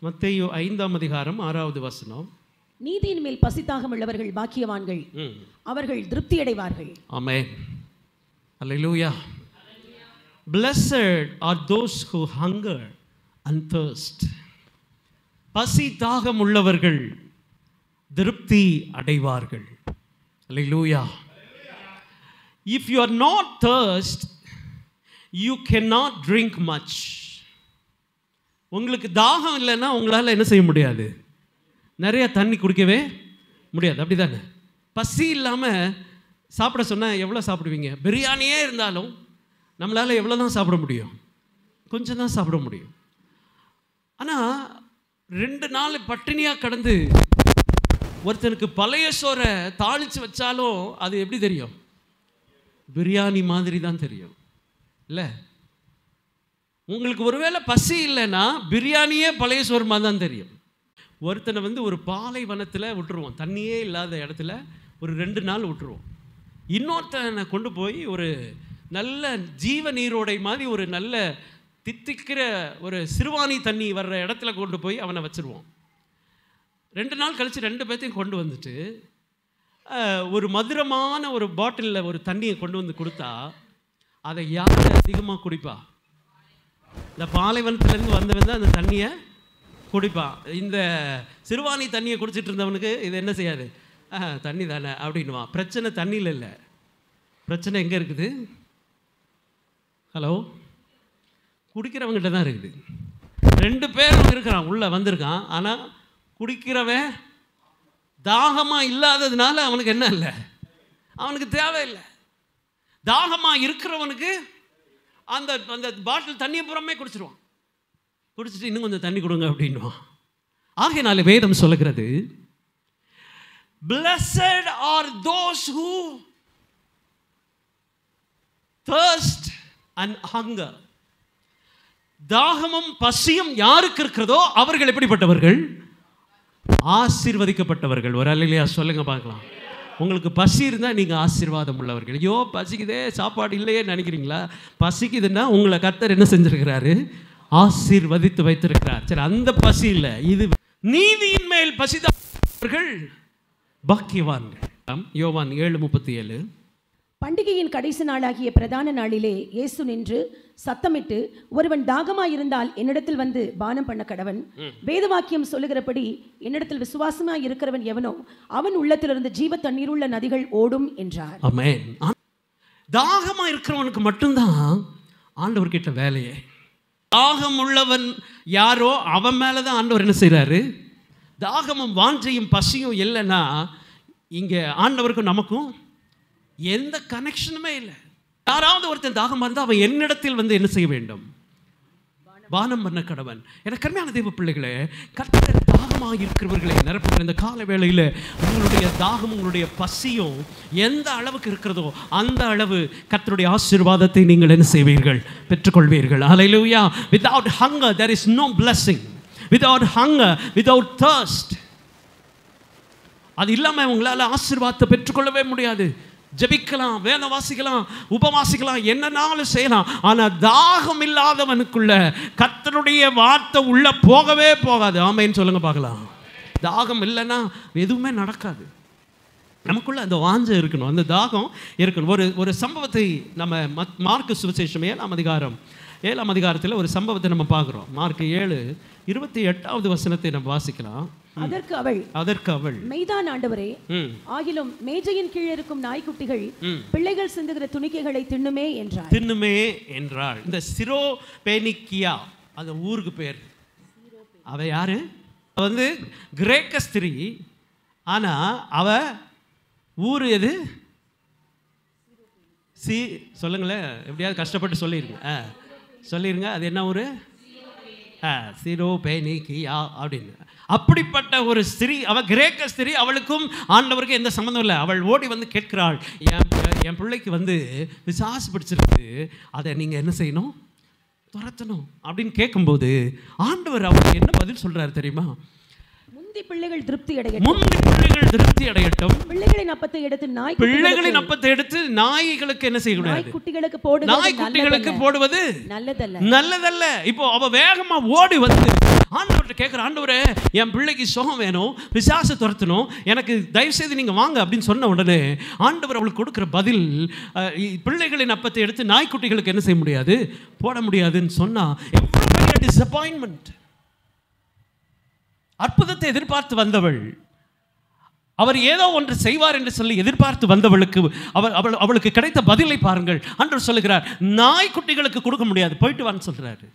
மத்தேயு 5ஆம் அதிகாரம் 6வது வசனம். நீதியின் மேல் பசிதாகம் உள்ளவர்கள் பாக்கியவான்கள், அவர்கள் திருப்தி அடைவார்கள். ஆமென். அல்லேலூயா. Blessed are those who hunger and thirst. பசி தாகம் உள்ளவர்கள் திருப்தி அடைவார்கள். அல்லேலூயா. If you are not thirst, you cannot drink much. உங்களுக்கு தாகம் இல்லைன்னா உங்களால் என்ன செய்ய முடியாது? நிறைய தண்ணி குடிக்கவே முடியாது. அப்படி தானே? பசி இல்லாமல் சாப்பிட சொன்னால் எவ்வளோ சாப்பிடுவீங்க? பிரியாணியே இருந்தாலும் நம்மளால் எவ்வளோ தான் சாப்பிட முடியும்? கொஞ்சம் தான் சாப்பிட முடியும். ஆனால் 2 நாள் பட்டினியாக கடந்து ஒருத்தனுக்கு பழைய சோறை தாளித்து வச்சாலும் அது எப்படி தெரியும்? பிரியாணி மாதிரி தான் தெரியும் இல்லை? உங்களுக்கு ஒருவேளை பசி இல்லைன்னா பிரியாணியே பழைய சோறு மாதிரி தான் தெரியும். ஒருத்தனை ஒரு பாலைவனத்தில் விட்டுருவோம், தண்ணியே இல்லாத இடத்துல ஒரு 2 நாள் விட்டுருவோம். இன்னொருத்தனை கொண்டு போய் ஒரு நல்ல ஜீவ நீரோடை மாதிரி ஒரு நல்ல தித்திக்கிற ஒரு சிறுவாணி தண்ணி வர்ற இடத்துல கொண்டு போய் அவனை வச்சுருவோம். 2 நாள் கழித்து 2 பேர்த்தையும் கொண்டு வந்துட்டு ஒரு மதுரமான ஒரு பாட்டிலில் ஒரு தண்ணியை கொண்டு வந்து கொடுத்தா அதை யார் அதிகமாக குடிப்பா? இந்த பாலைவனத்துலேருந்து வந்தவன் தான் அந்த தண்ணியை குடிப்பான். இந்த சிறுவாணி தண்ணியை குடிச்சிட்டு இருந்தவனுக்கு இது என்ன செய்யாது? தண்ணி தானே அப்படின்வான். பிரச்சனை தண்ணியில் இல்லை, பிரச்சனை எங்கே இருக்குது? ஹலோ, குடிக்கிறவங்ககிட்ட தான் இருக்குது. 2 பேரும் இருக்கிறான், உள்ளே வந்திருக்கான். ஆனால் குடிக்கிறவன் தாகமாக இல்லாததுனால அவனுக்கு என்ன இல்லை? அவனுக்கு தேவையில்லை. தாகமாக இருக்கிறவனுக்கு அந்த அந்த பாட்டில் தண்ணியை புறமே குடிச்சிருவான். குடிச்சிட்டு இன்னும் கொஞ்சம் தண்ணி கொடுங்க அப்படின்வான். ஆகையினால வேதம் சொல்லுகிறது, Blessed are those who thirst and hunger. தாகமும் பசியும் யாருக்கு இருக்கிறதோ அவர்கள் எப்படிப்பட்டவர்கள்? ஆசீர்வதிக்கப்பட்டவர்கள். ஒரு அல்லேலூயா சொல்லுங்க பார்க்கலாம். உங்களுக்கு பசி இருந்தால் நீங்கள் ஆசீர்வாதம் உள்ளவர்கள். ஐயோ பசிக்குதே, சாப்பாடு இல்லையே நினைக்கிறீங்களா? பசிக்குதுன்னா உங்களை கர்த்தர் என்ன செஞ்சிருக்கிறாரு? ஆசீர்வதித்து வைத்திருக்கிறார். சரி, அந்த பசி இல்லை, இது நீதியின் மேல் பசிதார்கள் பாக்கியவான்கள். யோவான் 7:37. பண்டிகையின் கடைசி நாளாகிய பிரதான நாளிலே இயேசு நின்று சத்தமிட்டு, ஒருவன் தாகமாயிருந்தால் என்னிடத்தில் வந்து பானம் பண்ண கடவன். வேதவாக்கியம் சொல்லுகிறபடி என்னிடத்தில் விசுவாசமாய் இருக்கிறவன் எவனோ அவன் உள்ளத்திலிருந்து ஜீவ தண்ணீர் உள்ள நதிகள் ஓடும் என்றார். ஆமென். தாகமா இருக்கிறவனுக்கு மட்டும்தான் ஆண்டவர்கிட்ட வேலையே. தாகம் உள்ளவன் யாரோ அவன் மேலே தான் ஆண்டவர் என்ன செய்கிறாரு? தாகமும் வாஞ்சையும் பசியும் இல்லைன்னா இங்கே ஆண்டவருக்கும் நமக்கும் எந்த கனெக்ஷனுமே இல்லை. யாராவது ஒருத்தன் தாகமாக இருந்தால் அவன் என்னிடத்தில் வந்து என்ன செய்ய வேண்டும்? பானம் பண்ண கடவன். எனக்கு கருமையான தெய்வ பிள்ளைகளே, கர்த்தர் தாகமாக இருக்கிறவர்களை நிரப்புகிற இந்த கால வேளையில் உங்களுடைய தாகம் உங்களுடைய பசியும் எந்த அளவுக்கு இருக்கிறதோ அந்த அளவு கர்த்தருடைய ஆசீர்வாதத்தை நீங்கள் என்ன செய்வீர்கள்? பெற்றுக்கொள்வீர்கள். ஹல்லேலூயா. Without hunger there is no blessing. Without hunger, without thirst, அது இல்லாமல் உங்களால் ஆசீர்வாதத்தை பெற்றுக்கொள்ளவே முடியாது. ஜெபிக்கலாம், வேத வாசிக்கலாம், உபவாசிக்கலாம், என்னன்னாலும் செய்யலாம். ஆனால் தாகம் இல்லாதவனுக்குள்ள கர்த்தருடைய வார்த்தை உள்ள போகவே போகாது. ஆமென் சொல்லுங்க பார்க்கலாம். தாகம் இல்லைன்னா எதுவுமே நடக்காது. நமக்குள்ள அந்த வாஞ்சை இருக்கணும், அந்த தாகம் இருக்கணும். ஒரு சம்பவத்தை நம்ம மார்க்கு சுவிசேஷம் 7ஆம் அதிகாரத்தில் ஒரு சம்பவத்தை நம்ம பார்க்குறோம். மார்க்கு 7:28 வசனத்தை நம்ம வாசிக்கலாம். அதற்கு அவள் மெய்தான் ஆண்டவரே, ஆகிலும் மேஜையின் கீழ் இருக்கும் நாய்க்குட்டிகள் பிள்ளைகள் சிந்துகிற துணிக்கைகளை தின்னுமே என்றாள். இந்த சிரோபேனிக்கியா அந்த ஊருக்கு பேர். அவ யாரு? கிரேக்க ஸ்திரீ. ஆனா அவ ஊர் எது? சொல்லுங்களேன், எப்படியாவது கஷ்டப்பட்டு சொல்லிருங்க. அது என்ன ஊரு? சிரோபேனிக்கியா அப்படின்னு. அப்படிப்பட்ட ஒரு ஸ்திரீ, அவள் கிரேக்க ஸ்திரீ. அவளுக்கும் ஆண்டவருக்கும் எந்த சம்மந்தம் இல்லை. அவள் ஓடி வந்து கேட்கிறாள், என் பிள்ளைக்கு பிசாசு பிடிச்சிருக்கு, அதை நீங்கள் என்ன செய்யணும்? துரத்தணும் அப்படின்னு கேட்கும்போது ஆண்டவர் அவருக்கு என்ன பதில் சொல்கிறார் தெரியுமா? முந்தி பிள்ளைகள் திருப்தி அடையட்டும், பிள்ளைகள் பிள்ளைகளின் அப்பத்தை எடுத்து பிள்ளைகளின் அப்பத்தை எடுத்து நாய்களுக்கு என்ன செய்யக்கூடாது? நாய்க்குட்டிகளுக்கு போடுவது நாய்க்குட்டிகளுக்கு போடுவது நல்லதல்ல. நல்லதல்ல. இப்போ அவ வேகமா ஓடி வந்து ஆண்டவர்கிட்ட கேட்குற, ஆண்டவரே என் பிள்ளைக்கு சுகம் வேணும், பிசாசு துரத்தணும், எனக்கு தயவு செய்து நீங்க வாங்க அப்படின்னு சொன்ன உடனே ஆண்டவர் அவளுக்கு கொடுக்குற பதில், பிள்ளைகளின் அப்பத்தை எடுத்து நாய்க்குட்டிகளுக்கு என்ன செய்ய முடியாது? போட முடியாதுன்னு சொன்னா எவ்வளவு பெரிய டிசப்பாயின்மெண்ட். அற்புதத்தை எதிர்பார்த்து வந்தவள், அவர் ஏதோ ஒன்று செய்வார் என்று சொல்லி எதிர்பார்த்து வந்தவளுக்கு அவளுக்கு கிடைத்த பதிலை பாருங்கள். ஆண்டவர் சொல்லுகிறார், நாய்க்குட்டிகளுக்கு கொடுக்க முடியாது, போயிட்டு வான்னு சொல்றாரு.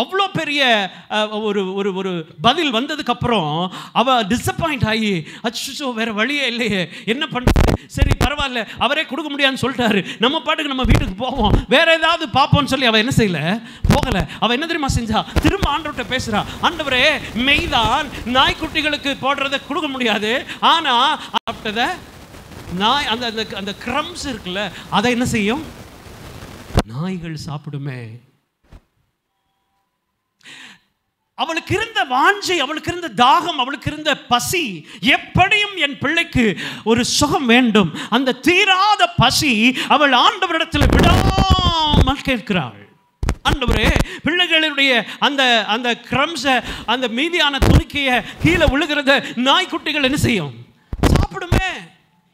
அவ்வளோ பெரிய ஒரு ஒரு ஒரு பதில் வந்ததுக்கு அப்புறம் அவ டிசப்பாயிண்ட் ஆகி, அச்சோ வேற வழியே இல்லையே, என்ன பண்ணுறது, சரி பரவாயில்ல அவரே கொடுக்க முடியாதுன்னு சொல்லிட்டாரு, நம்ம பாட்டுக்கு நம்ம வீட்டுக்கு போவோம், வேற ஏதாவது பார்ப்போம்னு சொல்லி அவ என்ன செய்யல, போகல. அவ என்ன தெரியுமா செஞ்சா? திரும்ப ஆண்டவர்கிட்ட பேசுறா, ஆண்டவரே மெய்தான் நாய்க்குட்டிகளுக்கு போடுறத கொடுக்க முடியாது, ஆனா சாப்பிட்டத நாய் அந்த அந்த கிரம்ஸ் இருக்குல்ல, அதை என்ன செய்யும்? நாய்கள் சாப்பிடுமே. அவளுக்கு இருந்த வாஞ்சை, அவளுக்கு இருந்த தாகம், அவளுக்கு இருந்த பசி, எப்படியும் என் பிள்ளைக்கு ஒரு சுகம் வேண்டும், அந்த தீராத பசி அவள் ஆண்டவரிடத்தில் விடாமல் கேட்கிறாள். ஆண்டவரே பிள்ளைகளுடைய அந்த அந்த கிரம்ஸை, அந்த மீதியான துணிக்கையை கீழே விழுகிறத நாய்க்குட்டிகள் என்ன செய்யும்? சாப்பிடுமே.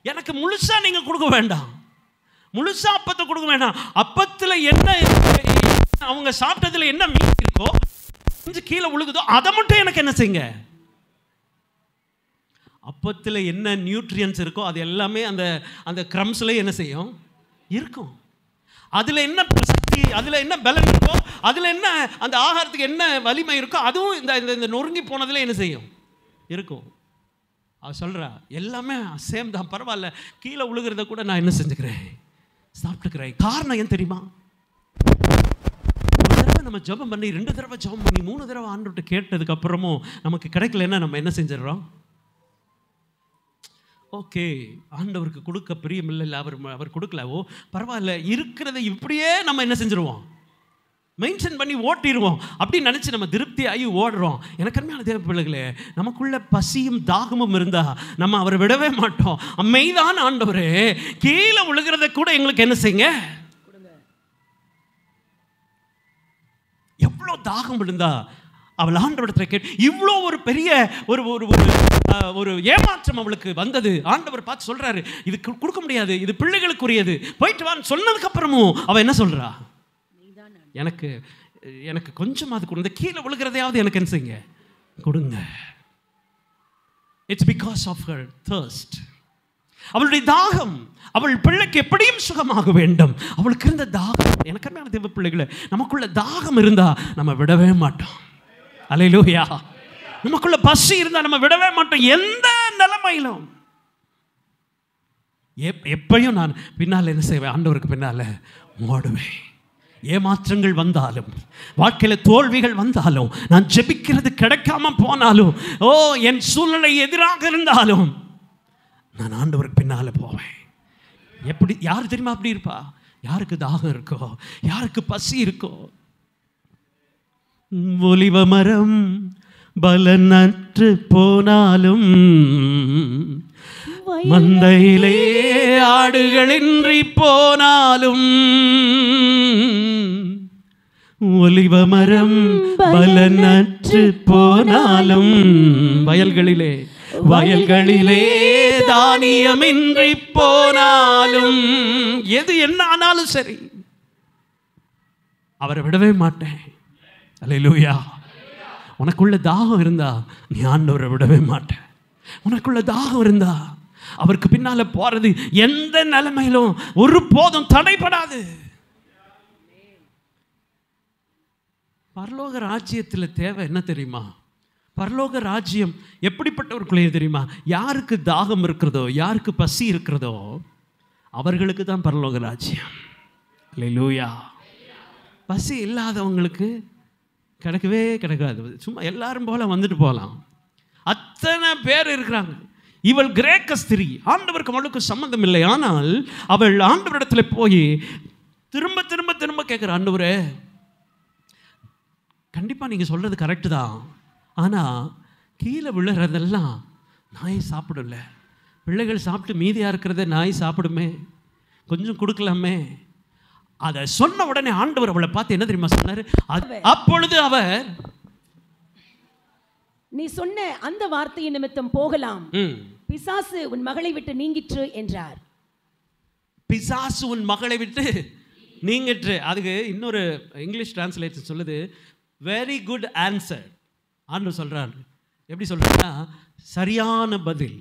எனக்கு முழுசா நீங்க கொடுக்க வேண்டாம், முழுசா அப்பத்தை கொடுக்க வேண்டாம், அப்பத்தில் என்ன அவங்க சாப்பிட்டதுல என்ன மீதி இருக்கோ கீழே விழுகுதோ அதை மட்டும் எனக்கு என்ன செய்யுங்க. அப்பத்தில் என்ன நியூட்ரியன்ஸ் இருக்கோ அது எல்லாமே அந்த அந்த கிரம்ஸ்ல என்ன செய்யும்? இருக்கும். அதுல என்ன சக்தி, அதுல என்ன பலம் இருக்கோ, அதுல என்ன அந்த ஆகாரத்துக்கு என்ன வலிமை இருக்கோ, அதுவும் இந்த இந்த நொறுங்கி போனதுல என்ன செய்யும்? இருக்கும். அவ சொல்றா, எல்லாமே சேம் தான், பரவாயில்ல, கீழே விழுகிறத கூட நான் என்ன செஞ்சுக்கிறேன், சாப்பிட்டுக்கிறேன். காரணம் ஏன் தெரியுமா? நம்ம ஜெபம் பண்ணி 2 தடவை ஜெபம் பண்ணி 3 தடவை ஆண்டவர்கிட்ட கேட்டதுக்கு அப்புறமும் நமக்கு கிடைக்கலன்னா நம்ம என்ன செஞ்சிடறோம்? ஓகே, ஆண்டவருக்கு கொடுக்க பிரியமில்லை, அவர் கொடுக்கல, ஓ பரவாயில்ல, இருக்கிறத இப்படியே நம்ம என்ன செஞ்சிருவோம்? மென்ஷன் பண்ணி ஓட்டிடுவோம். அப்படின்னு நினச்சி நம்ம திருப்தி ஆகி ஓடுறோம். எனக்கு அருமையான தேவ பிள்ளைகளே, நமக்குள்ள பசியும் தாகமும் இருந்தா நம்ம அவரை விடவே மாட்டோம். மெய்தான் ஆண்டவரே, கீழே விழுகிறத கூட எங்களுக்கு என்ன செய்யுங்க? எவ்வளோ தாகம் விழுந்தா அவள் ஆண்டவரிடத்தில் கேட்டு, இவ்வளோ ஒரு பெரிய ஒரு ஒரு ஒரு ஏமாற்றம் அவளுக்கு வந்தது. ஆண்டவர் பார்த்து சொல்றாரு, இது கொடுக்க முடியாது, இது பிள்ளைகளுக்குரியது, போயிட்டு வான்னு சொன்னதுக்கு அப்புறமும் அவள் என்ன சொல்றா? எனக்கு எனக்கு கொஞ்சம் அது கொடுங்க, கீழே விழுகிறதையாவது எனக்கு என்ன செய்யுங்க, கொடுங்க. It's because of her thirst. அவளுடைய தாகம், அவள் பிள்ளைக்கு எப்படியும் சுகமாக வேண்டும், அவளுக்கு இருந்த தாகம். எனக்கு என்ன தேவ பிள்ளைகளை, நமக்குள்ள தாகம் இருந்தா நம்ம விடவே மாட்டோம். அல்லேலூயா. நமக்குள்ள பசி இருந்தா நம்ம விடவே மாட்டோம், எந்த நிலைமையிலும். எப்பயும் நான் பின்னால் என்ன செய்வேன்? ஆண்டவருக்கு பின்னால ஓடுவேன். ஏமாற்றங்கள் வந்தாலும், வாழ்க்கையில் தோல்விகள் வந்தாலும், நான் ஜெபிக்கிறது கிடைக்காம போனாலும், ஓ என் சூழ்நிலை எதிராக இருந்தாலும் நான் ஆண்டவருக்கு பின்னால போவேன். எப்படி? யார் தெரியுமா அப்படி இருப்பா? யாருக்கு தாகம் இருக்கோ, யாருக்கு பசி இருக்கோ. ஒலிவ மரம் பலனற்று போனாலும், மந்தையிலே ஆடுகளின்றி போனாலும், ஒலிவ மரம் பலனற்று போனாலும், வயல்களிலே தானியமின்றி போனாலும், எது என்ன ஆனாலும் சரி அவரை விடவே மாட்டேன். அல்லேலூயா. உனக்குள்ள தாகம் இருந்தா நீ ஆண்டவரை விடவே மாட்டேன். உனக்குள்ள தாகம் இருந்தா அவருக்கு பின்னால போறது எந்த நிலைமையிலும் ஒரு போதும் தடைபடாது. பரலோக ராஜ்யத்தில் தேவை என்ன தெரியுமா? பரலோக ராஜ்யம் எப்படிப்பட்டவர்களுக்கு தெரியுமா? யாருக்கு தாகம் இருக்கிறதோ, யாருக்கு பசி இருக்கிறதோ அவர்களுக்கு தான் பரலோக ராஜ்யம். அல்லேலூயா. பசி இல்லாதவங்களுக்கு கிடைக்கவே கிடைக்காது. சும்மா எல்லாரும் போல வந்துட்டு போகலாம். அத்தனை பேர் இருக்கிறாங்க. இவள் கிரேக்க ஸ்திரீ, ஆண்டவருக்கு அவளுக்கு சம்பந்தம் இல்லை. ஆனால் அவள் ஆண்டவரிடத்தில் போய் திரும்ப திரும்ப திரும்ப கேட்குற, ஆண்டவரே கண்டிப்பாக நீங்கள் சொல்கிறது கரெக்டு தான், ஆனால் கீழே விழுறதெல்லாம் நாயை சாப்பிடல, பிள்ளைகள் சாப்பிட்டு மீதியாக இருக்கிறத நாய் சாப்பிடுமே, கொஞ்சம் கொடுக்கலாமே. அதை சொன்ன உடனே ஆண்டவர் அவளை பார்த்து என்ன தெரியுமா சொன்னார்? அப்பொழுது அவர், நீ சொன்ன அந்த வார்த்தையின் நிமித்தம் போகலாம், பிசாசு உன் மகளை விட்டு நீங்கிற்று என்றார். பிசாசு உன் மகளை விட்டு நீங்கிற்று. அதுக்கு இன்னொரு இங்கிலீஷ் டிரான்ஸ்லேஷன் சொல்லுது, வெரி குட் ஆன்சர். ஆண்டவர் சொல்கிறார். எப்படி சொல்கிறாருன்னா, சரியான பதில்.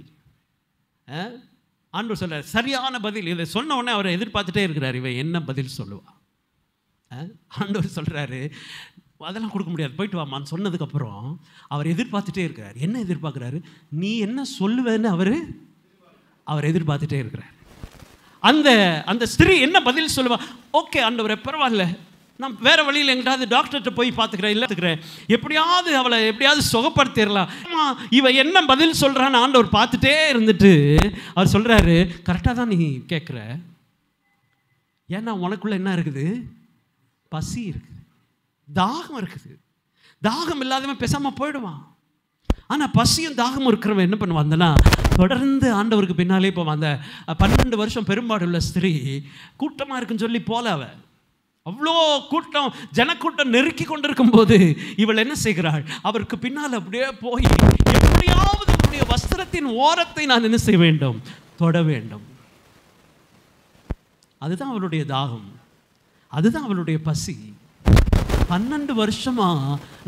ஆண்டவர் சொல்கிறார் சரியான பதில். இதை சொன்ன உடனே அவரை எதிர்பார்த்துட்டே இருக்கிறார், இவன் என்ன பதில் சொல்லுவா. ஆண்டவர் சொல்கிறாரு, அதெல்லாம் கொடுக்க முடியாது, போயிட்டு வாமான்னு சொன்னதுக்கப்புறம் அவர் எதிர்பார்த்துட்டே இருக்கிறார். என்ன எதிர்பார்க்குறாரு? நீ என்ன சொல்லுவேன்னு அவர் எதிர்பார்த்துட்டே இருக்கிறார். அந்த ஸ்திரீ என்ன பதில் சொல்லுவா? ஓகே ஆண்டவரே, பரவாயில்ல, நான் வேறு வழியில் எங்கிட்டாவது டாக்டர்கிட்ட போய் பார்த்துக்கிறேன், இல்லைக்கிறேன், எப்படியாவது அவளை எப்படியாவது சுகப்படுத்திடலாம். இவ என்ன பதில் சொல்கிறான்னு ஆண்டவர் பார்த்துட்டே இருந்துட்டு அவர் சொல்கிறாரு, கரெக்டாக தான் நீ கேட்குற. ஏன்னா உனக்குள்ளே என்ன இருக்குது? பசி இருக்குது, தாகம் இருக்குது. தாகம் இல்லாதவன் பேசாமல் போயிடுவான். ஆனால் பசியும் தாகமும் இருக்கிறவன் என்ன பண்ணுவான்னா, தொடர்ந்து ஆண்டவருக்கு பின்னாலே போவான். அந்த 12 வருஷம் பெரும்பாடுள்ள ஸ்திரீ கூட்டமாக இருக்குன்னு சொல்லி போல அவ, அவ்வளோ கூட்டம், ஜனக்கூட்டம் நெருக்கி கொண்டிருக்கும் போது இவள் என்ன செய்கிறாள்? அவருக்கு பின்னால் அப்படியே போய் எப்படியாவது அவருடைய வஸ்திரத்தின் ஓரத்தை நான் என்ன செய்ய வேண்டும்? தொட வேண்டும். அதுதான் அவளுடைய தாகம், அதுதான் அவளுடைய பசி. 12 வருஷமா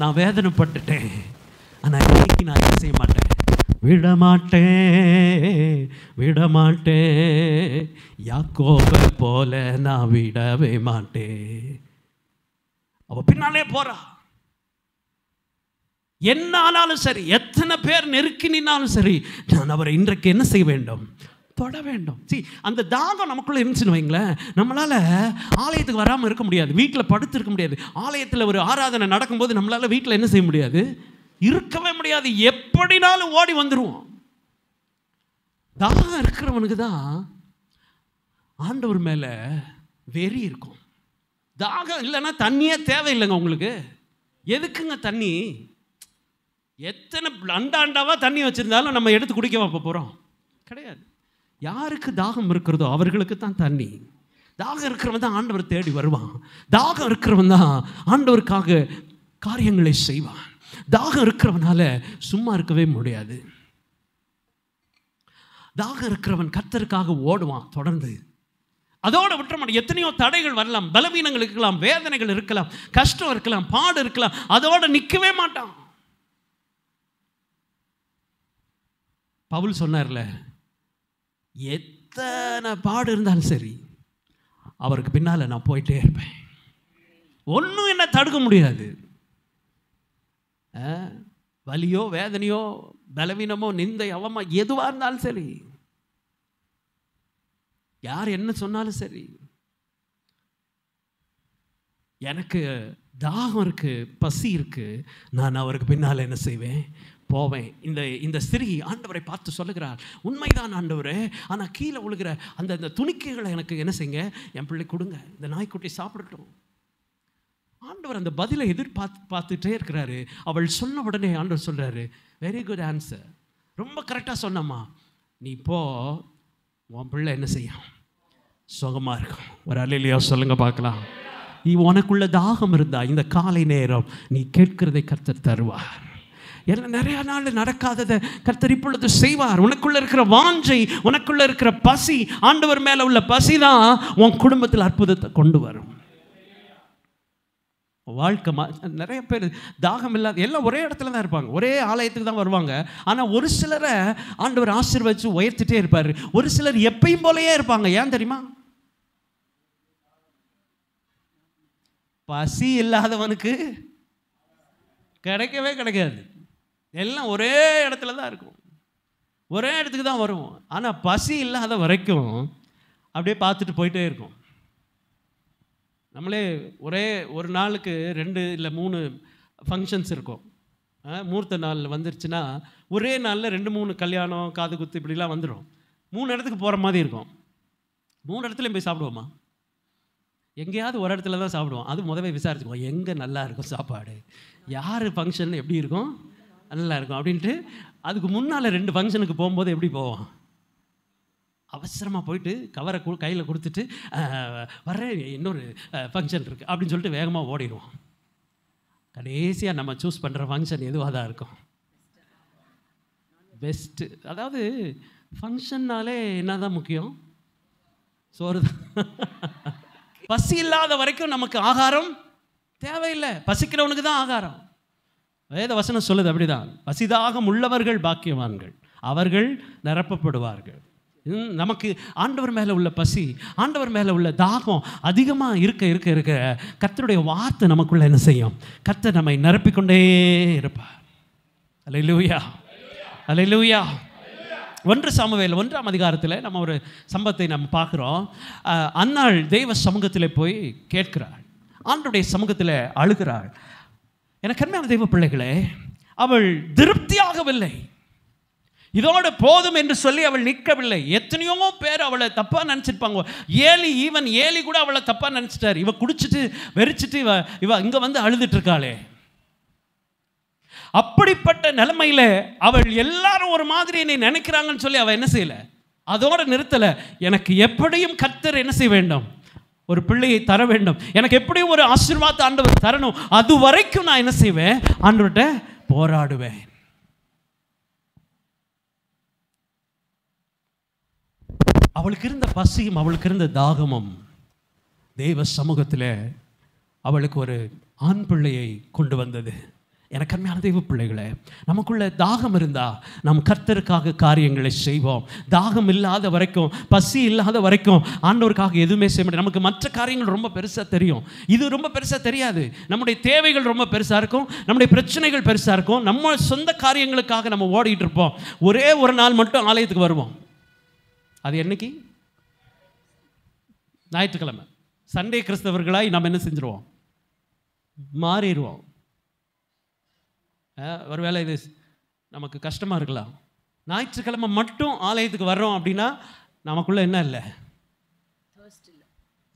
நான் வேதனைப்பட்டுட்டேன், ஆனால் இன்னைக்கு நான் என்ன செய்ய மாட்டேன்? விடமாட்டேன், யாக்கோபை போல நான் விடவே மாட்டேன். அவ பின்னாலே போறா. என்ன ஆனாலும் சரி, எத்தனை பேர் நெருக்கி நின்னாலும் சரி, நான் அவரை இன்றைக்கு என்ன செய்ய வேண்டும்? தொட வேண்டும். அந்த தாகம் நமக்குள்ள இருந்துச்சுன்னு வைங்களேன், நம்மளால ஆலயத்துக்கு வராமல் இருக்க முடியாது, வீட்டில் படுத்து இருக்க முடியாது. ஆலயத்தில் ஒரு ஆராதனை நடக்கும்போது நம்மளால வீட்டில் என்ன செய்ய முடியாது? இருக்கவே முடியாது. எப்படினாலும் ஓடி வந்துடுவோம். தாகம் இருக்கிறவனுக்கு தான் ஆண்டவர் மேலே வெறி இருக்கும். தாகம் இல்லைன்னா தண்ணியே தேவையில்லைங்க உங்களுக்கு. எதுக்குங்க தண்ணி? எத்தனை அண்டாண்டாவா தண்ணி வச்சுருந்தாலும் நம்ம எடுத்து குடிக்க வைப்ப போகிறோம்? கிடையாது. யாருக்கு தாகம் இருக்கிறதோ அவர்களுக்கு தான் தண்ணி. தாகம் இருக்கிறவன் தான் ஆண்டவர் தேடி வருவான். தாகம் இருக்கிறவன் தான் ஆண்டவருக்காக காரியங்களை செய்வான். தாகம் இருக்கிறவனால சும்மா இருக்கவே முடியாது. தாகம் இருக்கிறவன் கர்த்தருக்காக ஓடுவான் தொடர்ந்து. அதோட விட்டுற மாட்டான். எத்தனையோ தடைகள் வரலாம், பலவீனங்கள் இருக்கலாம், வேதனைகள் இருக்கலாம், கஷ்டம் இருக்கலாம், பாடு இருக்கலாம், அதோட நிற்கவே மாட்டான். பவுல் சொன்னார்ல, எத்தனை பாடு இருந்தாலும் சரி அவருக்கு பின்னால் நான் போயிட்டே இருப்பேன், ஒன்றும் என்ன தடுக்க முடியாது. வலியோ வேதனையோ பலவீனமோ நிந்தை அவமா எதுவாக இருந்தாலும் சரி, யார் என்ன சொன்னாலும் சரி, எனக்கு தாகம் இருக்கு, பசி இருக்கு, நான் அவருக்கு பின்னால் என்ன செய்வேன்? போவேன். இந்த ஸ்திரீ ஆண்டவரை பார்த்து சொல்லுகிறார், உண்மைதான் ஆண்டவரே, ஆனால் கீழே விழுகிற அந்த துணிக்கைகளை எனக்கு என்ன செய்யுங்க? என் பிள்ளை கொடுங்க, இந்த நாய்க்குட்டி சாப்பிடட்டும். ஆண்டவர் அந்த பதிலை பார்த்துட்டே இருக்கிறாரு. அவள் சொன்ன உடனே ஆண்டவர் சொல்கிறாரு, வெரி குட் ஆன்சர், ரொம்ப கரெக்டாக சொன்னம்மா, நீ போ, உன் பிள்ளை என்ன செய்யும்? சுகமாக இருக்கும். ஒரு அல்லேலூயா சொல்லுங்க பார்க்கலாம். உனக்குள்ள தாகம் இருந்தா இந்த காலை நேரம் நீ கேட்கிறதை கர்த்தர் தருவார். எல்லாம் நிறைய நாள் நடக்காததை கர்த்தர் இப்பொழுது செய்வார். உனக்குள்ள இருக்கிற வாஞ்சை, உனக்குள்ள இருக்கிற பசி, ஆண்டவர் மேலே உள்ள பசி தான் உன் குடும்பத்தில் அற்புதத்தை கொண்டு வரும். வாழ்க்கை நிறைய பேர் தாகம் இல்லாத எல்லாம் ஒரே இடத்துல தான் இருப்பாங்க, ஒரே ஆலயத்துக்கு தான் வருவாங்க. ஆனால் ஒரு சிலரை ஆண்டவர் ஆசீர்வதிச்சு உயர்த்திட்டே இருப்பார். ஒரு சிலர் எப்பயும் போலயே இருப்பாங்க. ஏன் தெரியுமா? பசி இல்லாதவனுக்கு கிடைக்கவே கிடைக்காது. எல்லாம் ஒரே இடத்துல தான் இருக்கும், ஒரே இடத்துக்கு தான் வரும். ஆனால் பசி இல்லாத வரைக்கும் அப்படியே பார்த்துட்டு போயிட்டே இருக்கும். நம்மளே ஒரே ஒரு நாளுக்கு 2 இல்லை 3 ஃபங்க்ஷன்ஸ் இருக்கும். மூர்த்த நாள் வந்துருச்சுன்னா ஒரே நாளில் 2-3 கல்யாணம், காது குத்து இப்படிலாம் வந்துடும். 3 இடத்துக்கு போகிற மாதிரி இருக்கும். 3 இடத்துலையும் போய் சாப்பிடுவோமா? எங்கேயாவது ஒரு இடத்துல தான் சாப்பிடுவோம். அது முதவே விசாரிச்சுக்குவோம், எங்கே நல்லா இருக்கும் சாப்பாடு, யார் ஃபங்க்ஷன் எப்படி இருக்கும், நல்லா இருக்கும் அப்படின்ட்டு. அதுக்கு முன்னால் 2 ஃபங்க்ஷனுக்கு போகும்போது எப்படி போவோம்? அவசரமாக போயிட்டு கவரை கையில் கொடுத்துட்டு வர்றேன், இன்னொரு ஃபங்க்ஷன் இருக்குது அப்படின்னு சொல்லிட்டு வேகமாக ஓடிடுவோம். கடைசியாக நம்ம சூஸ் பண்ணுற ஃபங்க்ஷன் எதுவாக தான் இருக்கும், பெஸ்ட்டு. அதாவது ஃபங்க்ஷன்னாலே என்ன தான் முக்கியம், சோறு தான். பசி இல்லாத வரைக்கும் நமக்கு ஆகாரம் தேவையில்லை, பசிக்கிறவனுக்கு தான் ஆகாரம். வேத வசனம் சொல்லுது அப்படிதான், பசிதாகம் உள்ளவர்கள் பாக்கியவான்கள், அவர்கள் நிரப்பப்படுவார்கள். நமக்கு ஆண்டவர் மேலே உள்ள பசி, ஆண்டவர் மேலே உள்ள தாகம் அதிகமாக இருக்க இருக்க இருக்க கர்த்தருடைய வார்த்தை நமக்குள்ள என்ன செய்யும், கர்த்தர் நம்மை நிரப்பிக்கொண்டே இருப்பார். அல்லேலூயா, அல்லேலூயா. 1 சாமுவேல் 1ஆம் அதிகாரத்தில் நம்ம ஒரு சம்பவத்தை நம்ம பார்க்குறோம். அன்னாள் தெய்வ சமூகத்தில் போய் கேட்கிறாள், ஆண்டவருடைய சமூகத்தில் அழுகிறாள். எனக்கு அருமையான தெய்வ பிள்ளைகளே, அவள் திருப்தியாகவில்லை, இதோடு போதும் என்று சொல்லி அவள் நிற்கவில்லை. எத்தனையோ பேர் அவளை தப்பாக நினச்சிருப்பாங்க. ஏலி கூட அவளை தப்பாக நினச்சிட்டார். இவ குடிச்சிட்டு வெறிச்சிட்டு இவ இங்கே வந்து அழுதுட்டு இருக்காளே. அப்படிப்பட்ட நிலைமையில் அவள் எல்லாரும் ஒரு மாதிரி என்னை நினைக்கிறாங்கன்னு சொல்லி அவள் என்ன செய்யலை, அதோடு நிறுத்தலை. எனக்கு எப்படியும் கர்த்தர் என்ன செய்ய வேண்டும், ஒரு பிள்ளையை தர வேண்டும், எனக்கு எப்படியும் ஒரு ஆசீர்வாதத்தை ஆண்டவர் தரணும், அது வரைக்கும் நான் என்ன செய்வேன், ஆண்டவர்கிட்ட போராடுவேன். அவளுக்கு இருந்த பசியும் அவளுக்கு இருந்த தாகமும் தெய்வ சமூகத்தில் அவளுக்கு ஒரு ஆண் பிள்ளையை கொண்டு வந்தது. எனக்கு அருமையான தெய்வ பிள்ளைகளே, நமக்குள்ள தாகம் இருந்தால் நம் கர்த்தருக்காக காரியங்களை செய்வோம். தாகம் இல்லாத வரைக்கும், பசி இல்லாத வரைக்கும் ஆண்டவருக்காக எதுவுமே செய்ய முடியாது. நமக்கு மற்ற காரியங்கள் ரொம்ப பெருசாக தெரியும், இது ரொம்ப பெருசாக தெரியாது. நம்முடைய தேவைகள் ரொம்ப பெருசாக இருக்கும், நம்முடைய பிரச்சனைகள் பெருசாக இருக்கும். நம்ம சொந்த காரியங்களுக்காக நம்ம ஓடிட்டு இருப்போம். ஒரே ஒரு நாள் மட்டும் ஆலயத்துக்கு வருவோம். அது என்னைக்கு? ஞாயிற்றுக்கிழமை. சண்டே கிறிஸ்தவர்களாய் நம்ம என்ன செஞ்சிருவோம், மாறிடுவோம். ஒருவேளை இது நமக்கு கஷ்டமாக இருக்கலாம். ஞாயிற்றுக்கிழமை மட்டும் ஆலயத்துக்கு வர்றோம் அப்படின்னா நமக்குள்ள என்ன இல்லை,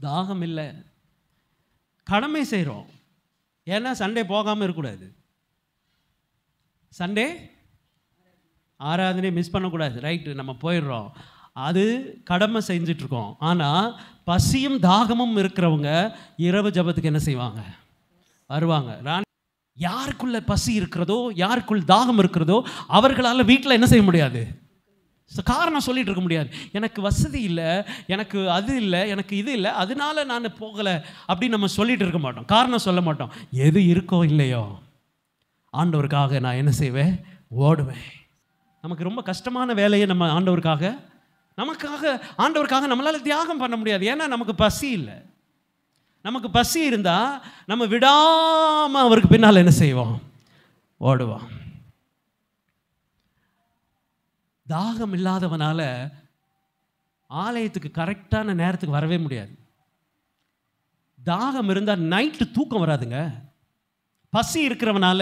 தாகம் இல்லை. கடமை செய்கிறோம், ஏன்னா சண்டே போகாமல் இருக்கக்கூடாது. சண்டே ஆராதனை மிஸ் பண்ணக்கூடாது. ரைட்டு, நம்ம போயிடுறோம், அது கடமை செஞ்சிட்ருக்கோம். ஆனால் பசியும் தாகமும் இருக்கிறவங்க இரவு ஜபத்துக்கு என்ன செய்வாங்க, வருவாங்க. யாருக்குள்ள பசி இருக்கிறதோ, யாருக்குள் தாகம் இருக்கிறதோ, அவர்களால் வீட்டில் என்ன செய்ய முடியாது, காரணம் சொல்லிட்டு இருக்க முடியாது. எனக்கு வசதி இல்லை, எனக்கு அது இல்லை, எனக்கு இது இல்லை, அதனால நான் போகலை அப்படின்னு நம்ம சொல்லிட்டு இருக்க மாட்டோம், காரணம் சொல்ல மாட்டோம். எது இருக்கோ இல்லையோ ஆண்டவருக்காக நான் என்ன செய்வேன், ஓடுவேன். நமக்கு ரொம்ப கஷ்டமான வேலையை நம்ம ஆண்டவருக்காக நம்மளால் தியாகம் பண்ண முடியாது. ஏன்னா நமக்கு பசி இல்லை. நமக்கு பசி இருந்தால் நம்ம விடாமல் அவருக்கு பின்னால் என்ன செய்வோம், ஓடுவோம். தாகம் இல்லாதவனால ஆலயத்துக்கு கரெக்டான நேரத்துக்கு வரவே முடியாது. தாகம் இருந்தால் நைட்டு தூக்கம் வராதுங்க. பசி இருக்கிறவனால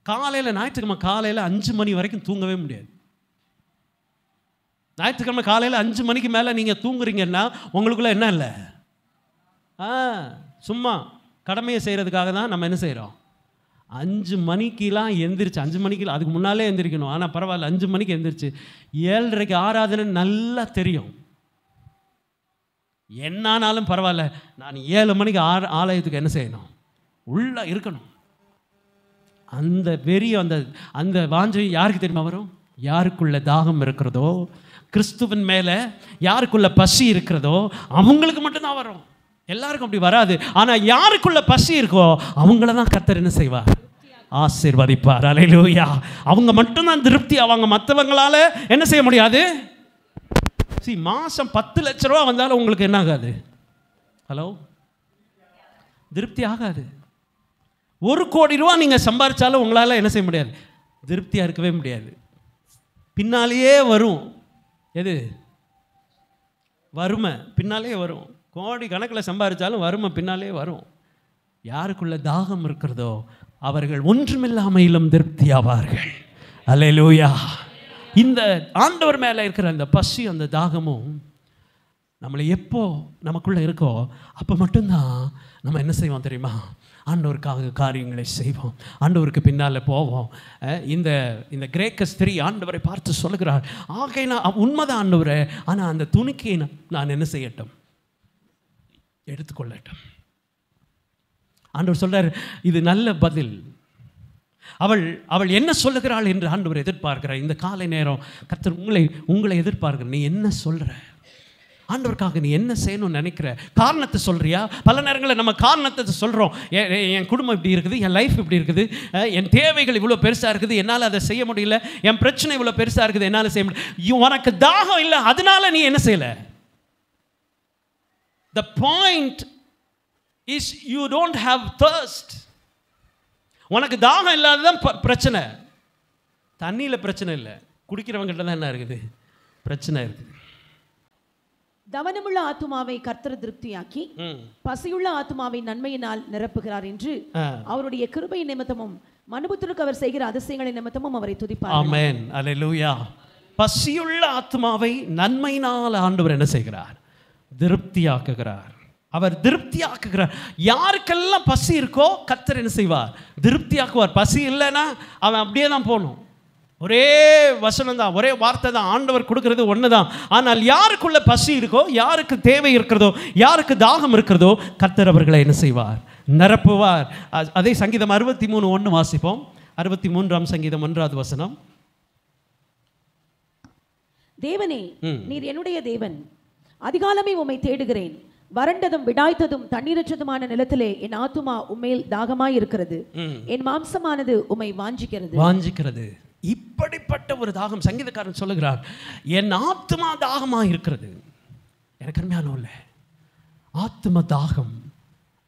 காலையில், ஞாயிற்றுக்கிழமை காலையில் 5 மணி வரைக்கும் தூங்கவே முடியாது. ஞாயிற்றுக்கிழமை காலையில் 5 மணிக்கு மேலே நீங்கள் தூங்குறீங்கன்னா உங்களுக்குள்ள என்ன இல்லை, சும்மா கடமையை செய்கிறதுக்காக தான் நம்ம என்ன செய்கிறோம். 5 மணிக்கெலாம் எந்திரிச்சு, 5 மணிக்கு அதுக்கு முன்னாலே எந்திரிக்கணும். ஆனால் பரவாயில்ல, 5 மணிக்கு எந்திரிச்சு 7:30க்கு ஆராதனை நல்லா தெரியும். என்னானாலும் பரவாயில்ல, நான் 7 மணிக்கு ஆலயத்துக்கு என்ன செய்யணும், உள்ளே இருக்கணும். அந்த வெறி, அந்த வாஞ்சை யாருக்கு தெரியுமா வரும், யாருக்குள்ள தாகம் இருக்கிறதோ, கிறிஸ்துவின் மேலே யாருக்குள்ள பசி இருக்கிறதோ அவங்களுக்கு மட்டும்தான் வரும். எல்லாருக்கும் அப்படி வராது. ஆனால் யாருக்குள்ள பசி இருக்கோ அவங்கள தான் கர்த்தர் என்ன செய்வார், ஆசீர்வதிப்பார். அல்லேலூயா. அவங்க மட்டும்தான் திருப்தி. அவங்க மற்றவங்களால என்ன செய்ய முடியாது. மாதம் 10 லட்ச ரூபா வந்தாலும் உங்களுக்கு என்ன ஆகாது, ஹலோ, திருப்தி ஆகாது. 1 கோடி ரூபா நீங்கள் சம்பாதிச்சாலும் உங்களால் என்ன செய்ய முடியாது, திருப்தியாக இருக்கவே முடியாது. பின்னாலேயே வரும் எது, வறுமை பின்னாலே வரும். கோடி கணக்கில் சம்பாதிச்சாலும் வறுமை பின்னாலே வரும். யாருக்குள்ள தாகம் இருக்கிறதோ அவர்கள் ஒன்றுமில்லாமையிலும் திருப்தி ஆவார்கள். அல்லேலூயா. இந்த ஆண்டவர் மேலே இருக்கிற அந்த பசி, அந்த தாகமும் நம்மளை எப்போ நமக்குள்ளே இருக்கோ அப்போ மட்டும்தான் நம்ம என்ன செய்வோம் தெரியுமா, ஆண்டவருக்காக காரியங்களை செய்வோம், ஆண்டவருக்கு பின்னால் போவோம். இந்த இந்த கிரேக்க ஸ்திரீ ஆண்டவரை பார்த்து சொல்லுகிறார், நான் உண்மைதான் ஆண்டவரே, ஆனால் அந்த துணிக்கையை நான் என்ன செய்யட்டும், எடுத்துக்கொள்ளட்டும். ஆண்டவர் சொல்றார், இது நல்ல பதில். அவள் என்ன சொல்லுகிறாள் என்று ஆண்டவர் எதிர்பார்க்கிறார். இந்த காலை நேரம் கர்த்தர் உங்களை எதிர்பார்க்கிற, நீ என்ன சொல்ற? ஆண்டவருக்காக நீ என்ன செய்யணும்னு நினைக்கிற? காரணத்தை சொல்கிறியா? பல நேரங்களில் நம்ம காரணத்தை சொல்கிறோம். என் குடும்பம் இப்படி இருக்குது, என் லைஃப் இப்படி இருக்குது, என் தேவைகள் இவ்வளோ பெருசாக இருக்குது, என்னால் அதை செய்ய முடியல, என் பிரச்சனை இவ்வளோ பெருசாக இருக்குது, என்னால் செய்ய முடியல. உனக்கு தாகம் இல்லை, அதனால நீ என்ன செய்யலை. The point is you don't have thirst. உனக்கு தாகம் இல்லாததான் பிரச்சனை. தண்ணியில் பிரச்சனை இல்லை, குடிக்கிறவங்ககிட்ட தான் என்ன இருக்குது, பிரச்சனை இருக்குது. தவனமுள்ள ஆத்துமாவை கர்த்தர் திருப்தியாக்கி பசியுள்ள ஆத்துமாவை நன்மையினால் நிரப்புகிறார் என்று அவருடைய கிருபை நிமித்தமும் மனுபுத்திற்கு அவர் செய்கிற அதிசயங்களின் நிமித்தமும் அவரை துதிப்பார். ஆமென், அல்லேலூயா. பசியுள்ள ஆத்துமாவை நன்மையினால் ஆண்டவர் என்ன செய்கிறார், திருப்தியாக்குகிறார். அவர் திருப்தியாக்குகிறார். யாருக்கெல்லாம் பசி இருக்கோ கர்த்தர் என்ன செய்வார், திருப்தியாக்குவார். பசி இல்லைன்னா அவன் அப்படியே தான் போகணும். ஒரே வசனம் தான், ஒரே வார்த்தை தான், ஆண்டவர் கொடுக்கறது ஒன்று தான். ஆனால் யாருக்குள்ள பசி இருக்கோ, யாருக்கு தேவை இருக்கிறதோ, யாருக்கு தாகம் இருக்கிறதோ, கர்த்தர் அவர்களை என்ன செய்வார், நிரப்புவார். அதே சங்கீதம் 63:1 வாசிப்போம். 63ஆம் சங்கீதம் 1வது வசனம். தேவனே, நீர் என்னுடைய தேவன், அதிகாலமே உம்மை தேடுகிறேன். வறண்டதும் விடாய்த்ததும் தண்ணீரற்றதுமான நிலத்திலே என் ஆத்துமா உம்மேல் தாகமாய் இருக்கிறது, என் மாம்சமானது உம்மை வாஞ்சிக்கிறது. இப்படிப்பட்ட ஒரு தாகம் சங்கீதக்காரன் சொல்லுகிறார், என் ஆத்மா தாகமாக இருக்கிறது. எனக்கு அருமையான ஆத்ம தாகம்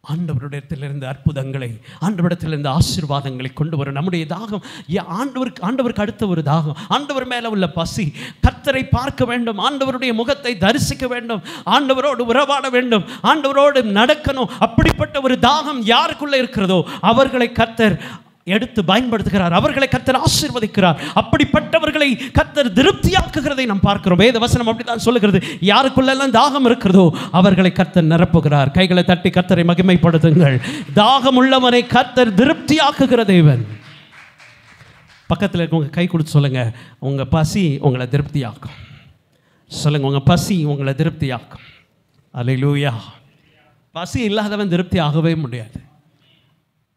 ஆண்டவரிடத்திலிருந்து அற்புதங்களை, ஆண்டவரிடத்திலிருந்து ஆசீர்வாதங்களை கொண்டு வரும். நம்முடைய தாகம் ஆண்டவருக்கு அடுத்த ஒரு தாகம், ஆண்டவர் மேலே உள்ள பசி. கர்த்தரை பார்க்க வேண்டும், ஆண்டவருடைய முகத்தை தரிசிக்க வேண்டும், ஆண்டவரோடு உறவாட வேண்டும், ஆண்டவரோடு நடக்கணும். அப்படிப்பட்ட ஒரு தாகம் யாருக்குள்ள இருக்கிறதோ அவர்களை கர்த்தர் எடுத்து பயன்படுத்துகிறார், அவர்களை கர்த்தர் ஆசீர்வதிக்கிறார். அப்படிப்பட்டவர்களை கர்த்தர் திருப்தியாக்குகிறதை நாம் பார்க்கிறோம். வேத வசனம் அப்படித்தான் சொல்லுகிறது. யாருக்குள்ளெல்லாம் தாகம் இருக்கிறதோ அவர்களை கர்த்தர் நிரப்புகிறார். கைகளை தட்டி கர்த்தரை மகிமைப்படுத்துங்கள். தாகம் உள்ளவனை கர்த்தர் திருப்தியாக்குகிற தேவன். பக்கத்தில் இருக்கவங்க கை கொடுத்து சொல்லுங்க, உங்க பசி உங்களை திருப்தியாக்கும். சொல்லுங்க, உங்க பசி உங்களை திருப்தியாக்கும். அல்லேலூயா. பசி இல்லாதவன் திருப்தி ஆகவே முடியாது.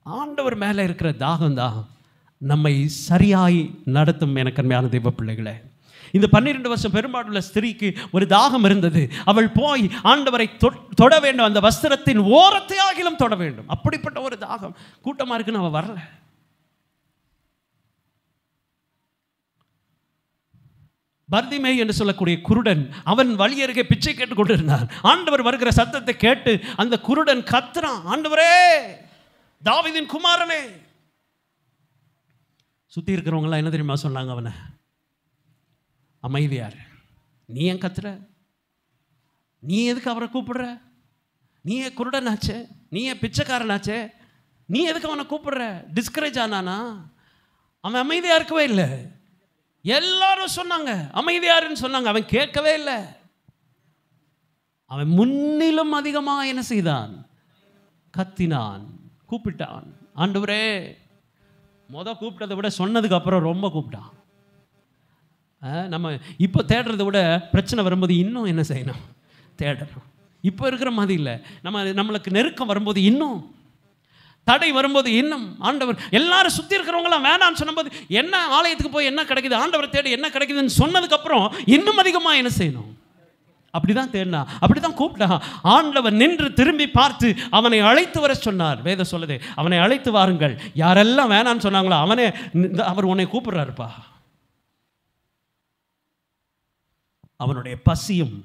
ஆண்டவர் மேலே இருக்கிற தாகம் தான் நம்மை சரியாய் நடத்தும். எனக்கு அருமையான தெய்வ பிள்ளைகளே, இந்த 12 வருஷம் பெரும்பாடுள்ள ஸ்திரீக்கு ஒரு தாகம் இருந்தது. அவள் போய் ஆண்டவரை தொட வேண்டும், அந்த வஸ்திரத்தின் ஓரத்தை ஆகிலும் தொட வேண்டும். அப்படிப்பட்ட ஒரு தாகம். கூட்டமாக இருக்குன்னு அவள் வரல. பர்திமே என்று சொல்லக்கூடிய குருடன், அவன் வழி அருகே பிச்சை கேட்டு கொண்டிருந்தான். ஆண்டவர் வருகிற சத்தத்தை கேட்டு அந்த குருடன் கத்துறான், ஆண்டவரே, தாவீதின் குமாரனே. சுத்தி இருக்கிறவங்களாம் என்ன தெரியுமா சொன்னாங்க, அவனை அமைதியார், நீ ஏன் கத்துற, நீ எதுக்கு அவரை கூப்பிடுற, நீ ஏன் குருடனாச்சே, நீ ஏன் பிச்சைக்காரனாச்சே, நீ எதுக்கு அவனை கூப்பிடுற? டிஸ்கரேஜ் ஆனானா? அவன் அமைதியா இருக்கவே இல்லை. எல்லாரும் சொன்னாங்க அமைதியாருன்னு சொன்னாங்க, அவன் கேட்கவே இல்லை. அவன் முன்னிலும் அதிகமாக என்ன செய்தான், கத்தினான், கூப்பிட்டான். ஆண்டவரே, கூப்பிட்டதை விட சொன்னதுக்கு அப்புறம் ரொம்ப கூப்பிட்டான். நம்ம இப்போ தேடுறதை விட பிரச்சனை வரும்போது இன்னும் என்ன செய்யணும், தேடணும். இப்போ இருக்கிற மாதிரி இல்லை. நம்மளுக்கு நெருக்கம் வரும்போது இன்னும், தடை வரும்போது இன்னும், ஆண்டவர் எல்லாரும் சுற்றி இருக்கிறவங்களாம் வேணான்னு சொன்னபோது, என்ன ஆலயத்துக்கு போய் என்ன கிடைக்குது, ஆண்டவரை தேடி என்ன கிடைக்குதுன்னு சொன்னதுக்கப்புறம் இன்னும் அதிகமாக என்ன செய்யணும், அப்படிதான் தேடினா, அப்படிதான் கூப்பிட்டா. ஆண்டவர் நின்று திரும்பி பார்த்து அவனை அழைத்து வர சொன்னார். வேதம் சொல்லுது, அவனை அழைத்து வாருங்கள். யாரெல்லாம் வேணான்னு சொன்னாங்களோ அவர் உன்னை கூப்பிடுறாருப்பா. அவனுடைய பசியும்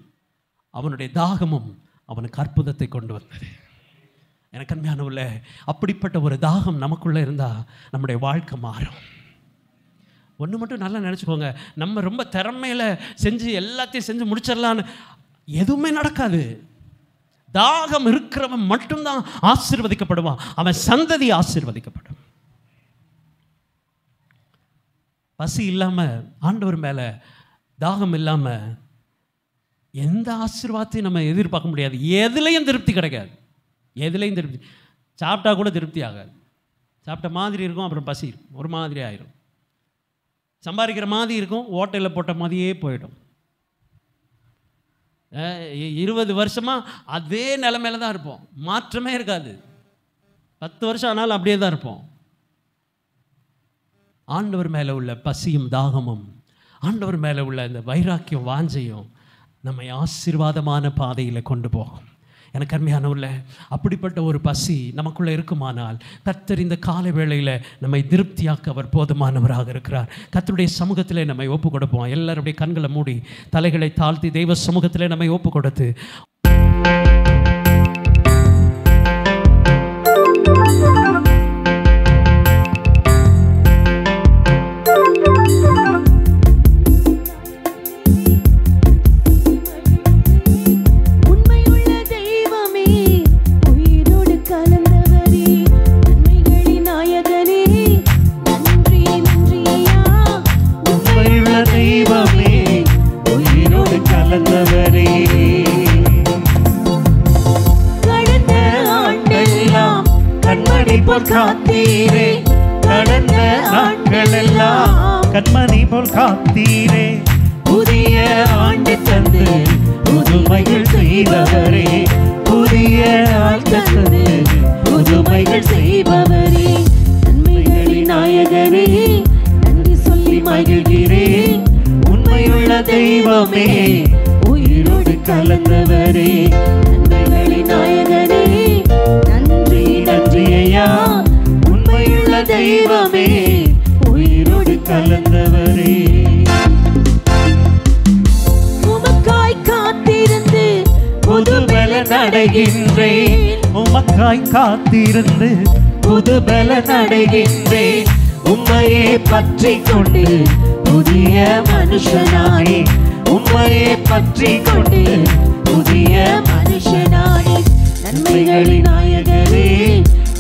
அவனுடைய தாகமும் அவனுக்கு அற்புதத்தை கொண்டு வந்தது. எனக்கு அருமையானவர்களே, அப்படிப்பட்ட ஒரு தாகம் நமக்குள்ள இருந்தா நம்முடைய வாழ்க்கை மாறும். ஒன்று மட்டும் நல்லா நினச்சிக்கோங்க, நம்ம ரொம்ப திறமையில செஞ்சு எல்லாத்தையும் செஞ்சு முடிச்சிடலான்னு எதுவுமே நடக்காது. தாகம் இருக்கிறவன் மட்டும்தான் ஆசீர்வதிக்கப்படுவான், அவன் சந்ததி ஆசீர்வதிக்கப்படும். பசி இல்லாமல், ஆண்டவர் மேலே தாகம் இல்லாமல் எந்த ஆசீர்வாதத்தையும் நம்ம எதிர்பார்க்க முடியாது. எதுலையும் திருப்தி கிடைக்காது, எதுலையும் திருப்தி. சாப்பிட்டா கூட திருப்தி ஆகாது. சாப்பிட்ட மாதிரி இருக்கும், அப்புறம் பசி இருக்கும், ஒரு மாதிரி ஆயிரும். சம்பாதிக்கிற மாதிரி இருக்கும், ஹோட்டலில் போட்ட மாதிரியே போயிடும். 20 வருஷமாக அதே நிலைமையில தான் இருப்போம், மாற்றமே இருக்காது. 10 வருஷம் ஆனாலும் அப்படியே தான் இருப்போம். ஆண்டவர் மேலே உள்ள பசியும் தாகமும், ஆண்டவர் மேலே உள்ள இந்த வைராக்கியம் வாஞ்சையும் நம்மை ஆசீர்வாதமான பாதையில் கொண்டு போகும். எனக்கு அருமையானவர்களே, அப்படிப்பட்ட ஒரு பசி நமக்குள்ளே இருக்குமானால் கர்த்தர் இந்த காலை வேளையில் நம்மை திருப்தியாக்க அவர் போதுமானவராக இருக்கிறார். கர்த்தருடைய சமூகத்திலே நம்மை ஒப்பு கொடுப்போம். எல்லாருடைய கண்களை மூடி தலைகளை தாழ்த்தி தெய்வ சமூகத்திலே நம்மை ஒப்பு கொடுத்து காத்தீரே, கடந்த நாட்கள் எல்லாம் கண்மணி போல் காத்தீரே. புதிய ஆண்டு தந்து புதுமைகள் செய்தவரே, புதிய ஆண்டு தந்து புதுமைகள் செய்பவரே, நன்மைகளின் நாயகரே, நன்றி சொல்லி மகிழ்கிறேன். உண்மையுள்ள தெய்வமே, உயிரோடு கலந்தவரே, நன்மைகளின் நாயகரே, நன்றி நன்றி ஐயா. உண்மையுள்ள தெய்வமே, உயிரோடு கலந்தவரே, உமக்காய் காத்திருந்து புது பலன் அடைகின்றேன். உமக்காய் காத்திருந்து புது பலன் அடைகின்றேன். உம்மையே பற்றி கொண்டு புதிய மனுஷனாய், உம்மையே பற்றி கொண்டு புதிய மனுஷனாய், நன்மைகளின் நாயகரே,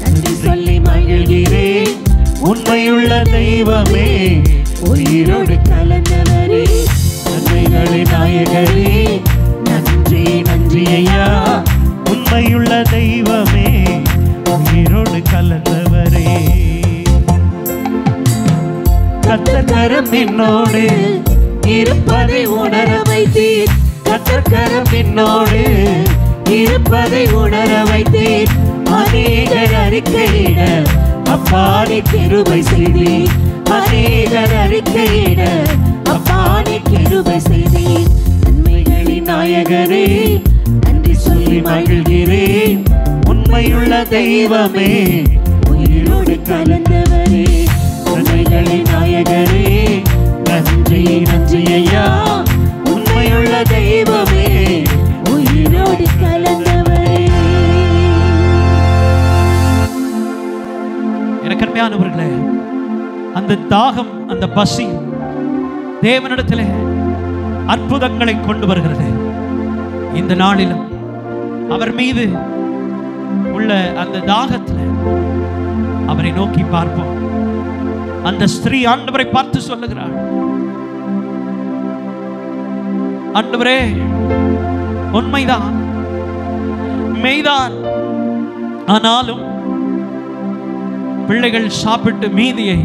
நன்றி சொல்லி மகிழ்கிறேன். உண்மையுள்ள தெய்வமே, உயிரோடு கலந்தவரே, நன்மைகளின் நாயகரே, நன்றி நன்றி ஐயா. உண்மையுள்ள தெய்வமே, உயிரோடு கலந்தவரே, கர்த்தர் என்னோடு இருப்பதை உணர வைத்தீர். கர்த்தர் என்னோடு இருப்பதை உணர வைத்தீர். அநேகர் அறிக்கையிட அப்பாடி கிருபை செய்தீர். அநேகர் அறிக்கையிட அப்பாடி கிருபை செய்தீர். நன்மைகளின் நாயகரே, நன்றி சொல்லி மகிழ்கிறேன். உண்மையுள்ள தெய்வமே, உயிரோடு கலந்தவரே, நன்மைகளின் நாயகரே, நன்றி நன்றி ஐயா. உண்மையுள்ள தெய்வமே, உயிரோடு கலந்தவரே. எனக்கு அருமையானவர்களே, அந்த தாகம், அந்த பசி தேவனிடத்திலே அற்புதங்களை கொண்டு வருகிறது. இந்த நாளிலும் அவர் மீது உள்ள அந்த தாகத்தில் அவரை நோக்கி பார்ப்போம். அந்த ஸ்திரீ ஆண்டவரை பார்த்து சொல்லுகிறார், ஆண்டவரே, உண்மைதான், மெய்தான், ஆனாலும் பிள்ளைகள் சாப்பிட்டு மீதியை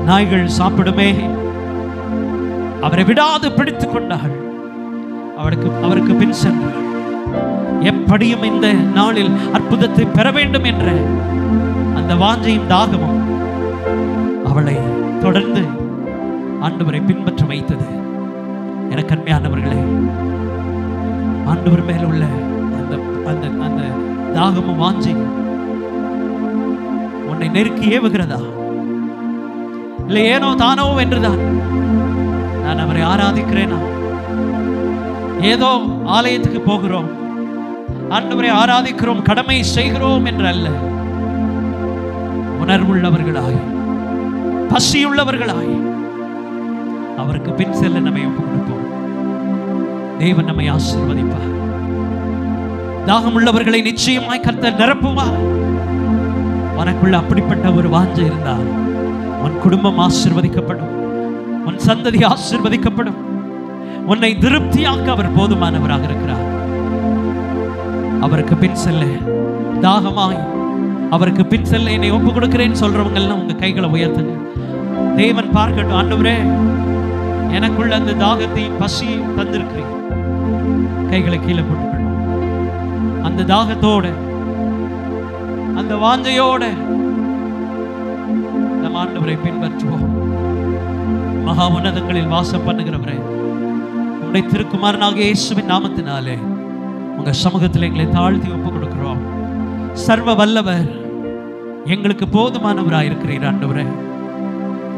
நாய்கள் சாப்பிடுமே. அவரை விடாது பிடித்துக் கொண்டாள். அவருக்கு பின் சென்றாள். எப்படியும் இந்த நாளில் அற்புதத்தை பெற வேண்டும் என்ற அந்த வாஞ்சையும் தாகமும் அவளை தொடர்ந்து ஆண்டவரை பின்பற்ற வைத்தது. எனக்கு அருமையானவர்களே, ஆண்டவர் மேல் உள்ள அந்த அந்த தாகமும் வாஞ்சையும் உன்னை நெருக்கி ஏவுகிறதா? இல்லை ஏனோ தானோ என்றுதான் நான் அவரை ஆராதிக்கிறேனா? ஏதோ ஆலயத்துக்கு போகிறோம், ஆண்டவரை ஆராதிக்கிறோம், கடமை செய்கிறோம் என்று அல்ல. உணர்வுள்ளவர்களாய், பசியுள்ளவர்களாய் அவருக்கு பின் செல்ல நம்மை ஒப்புக் கொடுப்போம். தேவன் நம்மை ஆசீர்வதிப்பார். தாகம் உள்ளவர்களை நிச்சயமாய் கர்த்தர் நிரப்புவார். உனக்குள்ள அப்படிப்பட்ட ஒரு வாஞ்சை இருந்தால் உன் குடும்பம் ஆசீர்வதிக்கப்படும், உன் சந்ததி ஆசீர்வதிக்கப்படும். உன்னை திருப்தியாக்க அவர் போதுமானவராக இருக்கிறார். அவருக்கு பின் செல்ல தாகமாய் அவருக்கு பின் செல்ல என்னை ஒப்பு கொடுக்கிறேன்னு சொல்றவங்க எல்லாம் உங்க கைகளை உயர்த்துங்க. தேவன் பார்க்கட்டும். ஆண்டவரே, எனக்குள்ள அந்த தாகத்தையும் பசியையும் தந்திருக்கிறேன். கைகளை கீழே போட்டுக்கணும். அந்த தாகத்தோட, அந்த வாஞ்சையோட நம்ம ஆண்டவரை பின்பற்றுவோம். மகா உன்னதங்களில் வாசம் பண்ணுகிறவரே, உம்முடைய திருக்குமாரனாகிய இயேசுவின் நாமத்தினாலே உங்க சமூகத்தில் எங்களை தாழ்த்தி ஒப்பு கொடுக்கிறோம். சர்வ வல்லவர், எங்களுக்கு போதுமானவராய் இருக்கிறீர் ஆண்டவரே.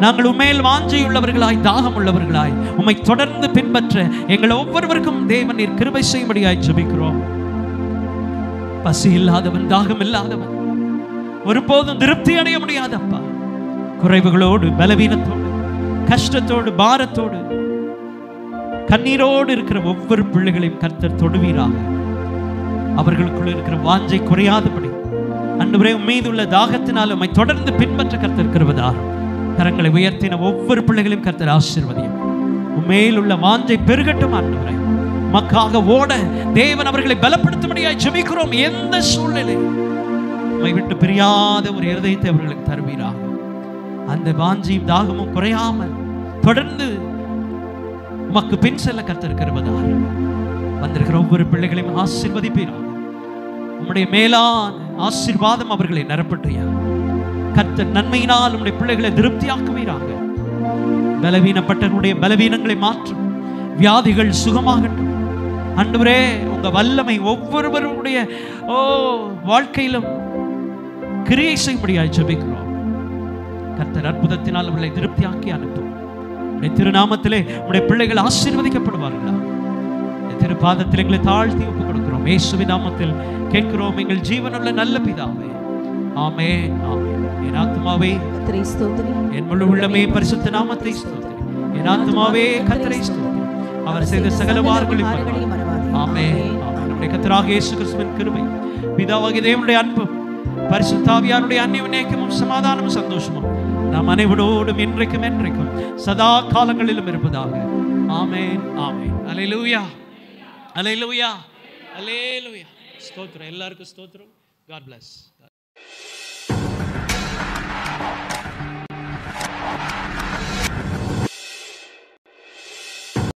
நாங்கள் உண்மையில் வாஞ்சையுள்ளவர்களாய், தாகம் உள்ளவர்களாய் உம்மை தொடர்ந்து பின்பற்ற எங்கள் ஒவ்வொருவருக்கும் தேவன் நீர் கிருபை செய்யும்படியாய் ஜெபிக்கிறோம். பசி இல்லாதவன், தாகம் இல்லாதவன் ஒருபோதும் திருப்தி அடைய முடியாதப்பா. குறைவுகளோடு, பலவீனத்தோடு, கஷ்டத்தோடு, பாரத்தோடு, கண்ணீரோடு இருக்கிற ஒவ்வொரு பிள்ளைகளையும் கர்த்தர் தொடுவீராக. அவர்களுக்குள்ள இருக்கிற வாஞ்சை குறையாதபடி ஆண்டவரே மீது உள்ள தாகத்தினால் உம்மை தொடர்ந்து பின்பற்ற கர்த்தர் கிருபைதார். கரங்களை உயர்த்தின ஒவ்வொரு பிள்ளைகளையும் கர்த்தர் ஆசீர்வதியும். உம்மேல் உள்ள வாஞ்சை பெருகட்டும் ஆண்டவரே. உமக்காக ஓட தேவன் அவர்களை பலப்படுத்தும்படியாய் ஜெபிக்கிறோம். எந்த சூழ்நிலை உம்மை விட்டு பிரியாத ஒரு இருதயத்தை அவர்களுக்கு தருவீராக. அந்த வாஞ்சியும் தாகமும் குறையாமல் தொடர்ந்து உமக்கு பின் செல்ல கர்த்தர் கிருபைதார். வந்திருக்கிற ஒவ்வொரு பிள்ளைகளையும் ஆசீர்வதிப்பீராக. உம்முடைய மேலான ஆசீர்வாதம் அவர்களை நிரப்பட்டையா. கர்த்தர் நன்மையினால் உம்முடைய பிள்ளைகளை திருப்தியாக்குவீராக. பலவீனப்பட்டவருடைய பலவீனங்களை மாற்றும். வியாதிகள் சுகமாகட்டும் ஆண்டவரே. உங்க வல்லமை ஒவ்வொருவருடைய வாழ்க்கையிலும் கிரியை செய்யும்படியாய் ஜெபிக்கிறோம். கர்த்தர் அற்புதத்தினால் அவர்களை திருப்தியாக்கி அனுப்பும். உடைய திருநாமத்திலே உடைய பிள்ளைகள் ஆசீர்வதிக்கப்படுவார்களா. திருப்பாதத்தில் எங்களை தாழ்த்தி ஒப்பு கொடுக்கிறோம். இயேசுவின் நாமத்தில் கேட்கிறோம் எங்கள் ஜீவனுள்ள நல்ல பிதாவே. ஆமென், ஆமென். என் ஆத்துமாவே கர்த்தரை ஸ்தோத்திரி, என் முழு உள்ளமே பரிசுத்த நாமத்தை ஸ்தோத்திரி. என் ஆத்துமாவே கர்த்தரை ஸ்தோத்திரி. அவர் செய்த சகல வார்களையும் மறவாதே. ஆமென், ஆமென். நம்முடைய கர்த்தராகிய இயேசு கிறிஸ்துவின் கிருபை, பிதாவாகிய தேவனுடைய அன்பும், பரிசுத்த ஆவியானவருடைய அந்யோன்யமும் சமாதானமும் சந்தோஷமும் நாம் அனைவரோடும் இன்றைக்கும் என்றைக்கும் சதா காலங்களிலும் இருப்பதாக. ஆமென், ஆமென். அல்லேலூயா, அல்லேலூயா, அல்லேலூயா. ஸ்தோத்திரம். எல்லாருக்கும் ஸ்தோத்திரம். God bless.